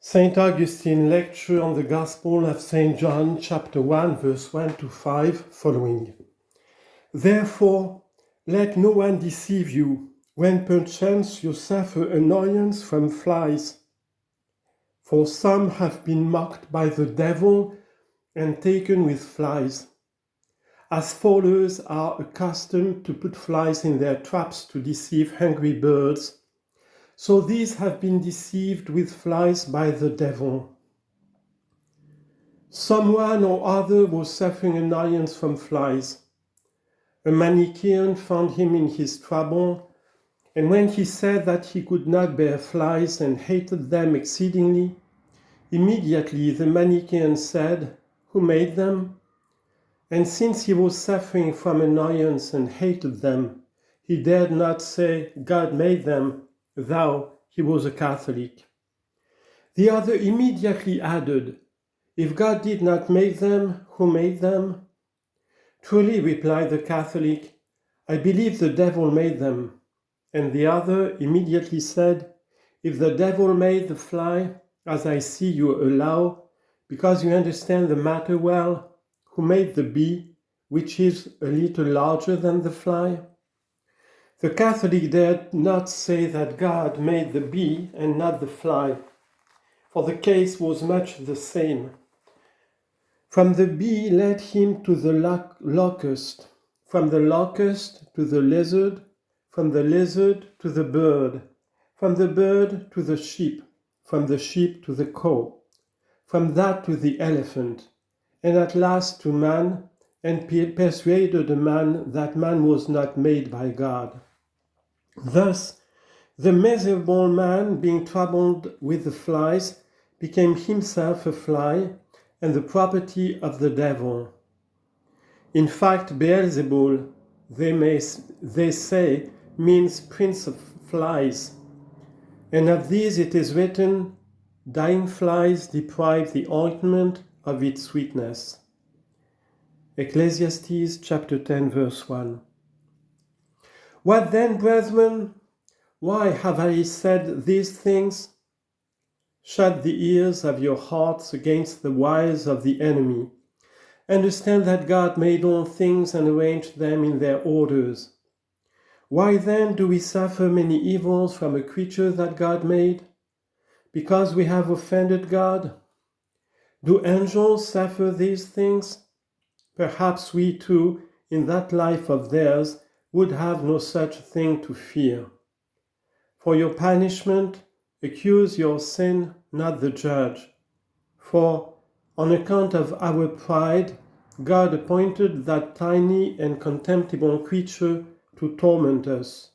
St. Augustine lecture on the Gospel of St. John, chapter 1, verse 1 to 5, following. Therefore, let no one deceive you, when perchance you suffer annoyance from flies. For some have been mocked by the devil and taken with flies. As fowlers are accustomed to put flies in their traps to deceive hungry birds, so these have been deceived with flies by the devil. Someone or other was suffering annoyance from flies. A Manichaean found him in his trouble, and when he said that he could not bear flies and hated them exceedingly, immediately the Manichaean said, "Who made them?" And since he was suffering from annoyance and hated them, he dared not say, "God made them," though he was a Catholic. The other immediately added, "If God did not make them, who made them?" "Truly," replied the Catholic, "I believe the devil made them." And the other immediately said, "If the devil made the fly, as I see you allow, because you understand the matter well, who made the bee, which is a little larger than the fly?" The Catholic dared not say that God made the bee and not the fly, for the case was much the same. From the bee led him to the locust, from the locust to the lizard, from the lizard to the bird, from the bird to the sheep, from the sheep to the cow, from that to the elephant, and at last to man, and persuaded a man that man was not made by God. Thus, the miserable man, being troubled with the flies, became himself a fly, and the property of the devil. In fact, Beelzebul, they say, means prince of flies, and of these it is written, "Dying flies deprive the ointment of its sweetness." Ecclesiastes chapter 10, verse 1. What then, brethren? Why have I said these things? Shut the ears of your hearts against the wiles of the enemy. Understand that God made all things and arranged them in their orders. Why then do we suffer many evils from a creature that God made? Because we have offended God? Do angels suffer these things? Perhaps we too, in that life of theirs, would have no such thing to fear. For your punishment, accuse your sin, not the judge. For, on account of our pride, God appointed that tiny and contemptible creature to torment us.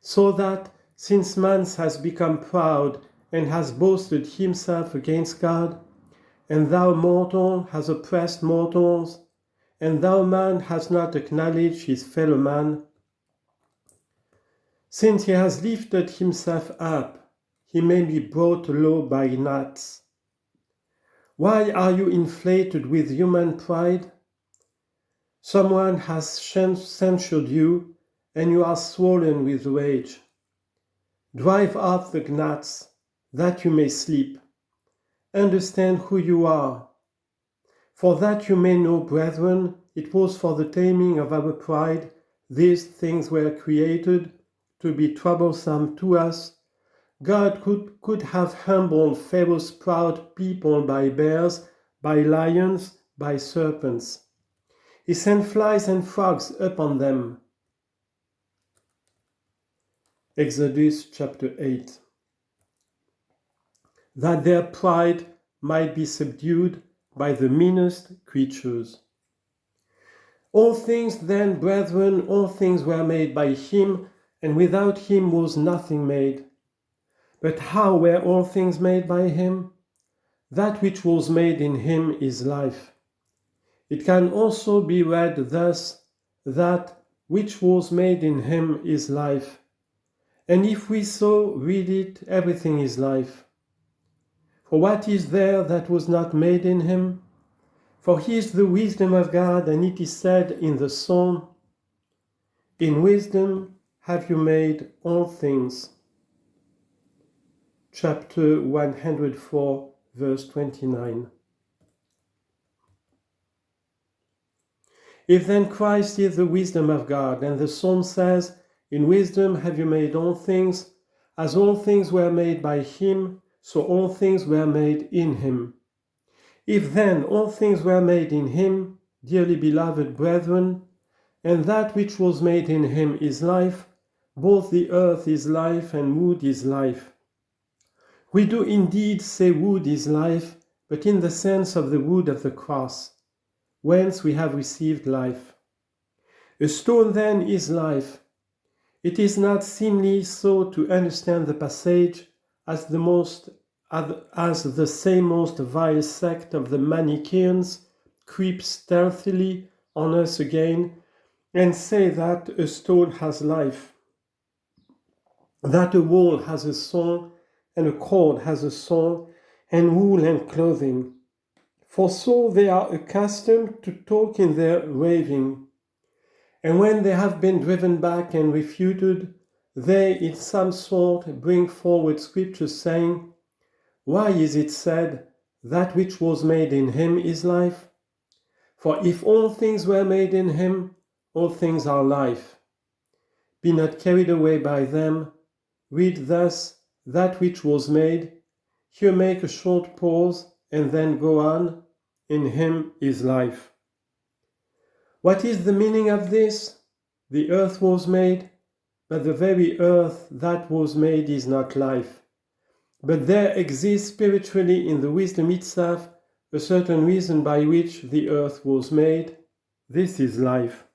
So that, since man has become proud and has boasted himself against God, and thou mortal hast oppressed mortals, and thou man hast not acknowledged his fellow man, since he has lifted himself up, he may be brought low by gnats. Why are you inflated with human pride? Someone has censured you, and you are swollen with rage. Drive out the gnats, that you may sleep. Understand who you are. For that you may know, brethren, it was for the taming of our pride these things were created, to be troublesome to us. God could have humbled Pharaoh's proud people by bears, by lions, by serpents. He sent flies and frogs upon them. Exodus chapter 8. That their pride might be subdued by the meanest creatures. All things then, brethren, all things were made by him, and without him was nothing made. But how were all things made by him? That which was made in him is life. It can also be read thus, that which was made in him is life. And if we so read it, everything is life. For what is there that was not made in him? For he is the wisdom of God, and it is said in the psalm, "In wisdom have you made all things." chapter 104, verse 29. If then Christ is the wisdom of God, and the Psalm says, "In wisdom have you made all things, as all things were made by him, so all things were made in him." If then all things were made in him, dearly beloved brethren, and that which was made in him is life, both the earth is life and wood is life. We do indeed say wood is life, but in the sense of the wood of the cross, whence we have received life. A stone then is life. It is not seemly so to understand the passage as the same most vile sect of the Manichaeans creeps stealthily on us again and say that a stone has life, that a wall has a soul, and a cord has a soul, and wool and clothing. For so they are accustomed to talk in their raving. And when they have been driven back and refuted, they in some sort bring forward scripture saying, "Why is it said, that which was made in him is life? For if all things were made in him, all things are life. Be not carried away by them. Read thus, that which was made." Here make a short pause and then go on. In him is life. What is the meaning of this? The earth was made, but the very earth that was made is not life. But there exists spiritually in the wisdom itself a certain reason by which the earth was made. This is life.